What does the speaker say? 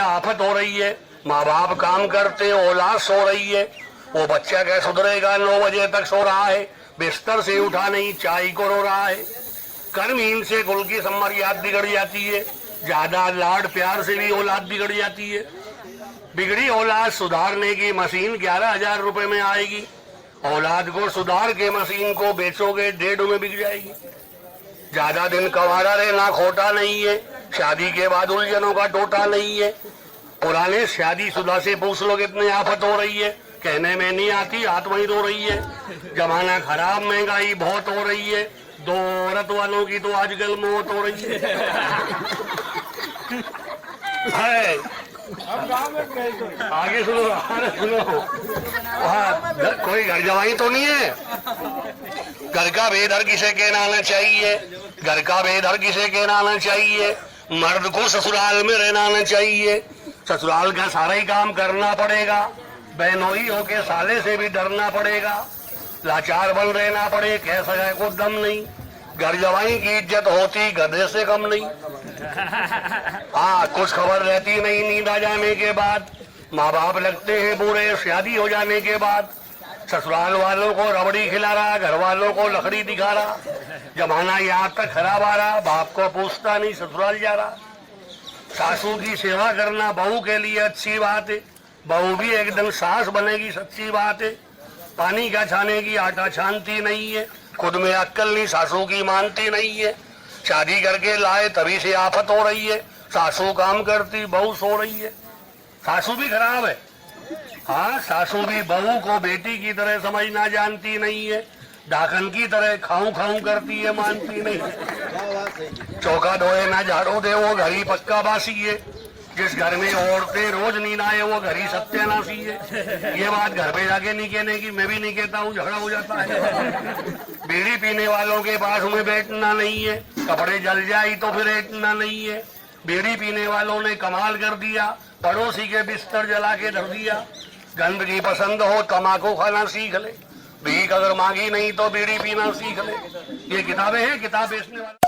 आफत हो रही है। माँ बाप काम करते, औलाद सो रही है। वो बच्चा क्या सुधरेगा? 9 बजे तक सो रहा है, बिस्तर से उठा नहीं, चाय को रो रहा है। कर्महीन से कुल की सम्मर्याद बिगड़ जाती है। ज्यादा लाड प्यार से भी औलाद बिगड़ जाती है। बिगड़ी औलाद सुधारने की मशीन 11,000 रुपए में आएगी। औलाद को सुधार के मशीन को बेचोगे 1.5 में बिक जाएगी। ज्यादा दिन कवारा रहना खोटा नहीं है। शादी के बाद उलझनों का टोटा नहीं है। पुराने शादीशुदा से पूछ लो कितनी आफत हो रही है, कहने में नहीं आती, हाथ वहीं रो रही है। जमाना खराब, महंगाई बहुत हो रही है। 2 औरत वालों की तो आजकल मौत हो रही है। आगे सुनो, आगे सुनो। वहाँ कोई घर जवाई तो नहीं है? घर का भेद हर किसे कहना आना चाहिए। घर का भेद हर किसे कहना आना चाहिए। मर्द को ससुराल में रहना आना चाहिए। ससुराल का सारा ही काम करना पड़ेगा। बहनोई होके साले से भी डरना पड़ेगा। लाचार बन रहना पड़े, कह सके को दम नहीं। घर जवाई की इज्जत होती गधे से कम नहीं। हाँ, कुछ खबर रहती नहीं नींद आ जाने के बाद। माँ बाप लगते हैं बुरे शादी हो जाने के बाद। ससुराल वालों को रबड़ी खिला रहा, घर वालों को लकड़ी दिखा रहा। जमाना यहाँ तक खराब आ रहा, बाप को पूछता नहीं, ससुराल जा रहा। सासू की सेवा करना बहू के लिए अच्छी बात है। बहू भी एक दिन सास बनेगी, सच्ची बात है। पानी का छाने की आटा छानती नहीं है। खुद में अक्ल नहीं, सासू की मानती नहीं है। शादी करके लाए तभी से आफत हो रही है। सासू काम करती, बहू सो रही है। सासू भी खराब है। हाँ, सासू भी बहू को बेटी की तरह समझना जानती नहीं है। डाकन की तरह खाऊं खाऊं करती है, मानती नहीं है। चौका धोए ना झाड़ू दे, वो घर ही पक्का बासी है। जिस घर में औरतें रोज नींद आए, वो घर ही सत्यानाशी है। ये बात घर पे जाके नहीं कहने की, मैं भी नहीं कहता हूँ, झगड़ा हो जाता है। बीड़ी पीने वालों के पास में बैठना नहीं है। कपड़े जल जाए तो फिर बैठना नहीं है। बीड़ी पीने वालों ने कमाल कर दिया, पड़ोसी के बिस्तर जला के धर दिया। गंदगी पसंद हो, तम्बाकू खाना सीख ले। भीख अगर मांगी नहीं तो बीड़ी पीना सीख ले। ये किताबें हैं, किताब बेचने वाले।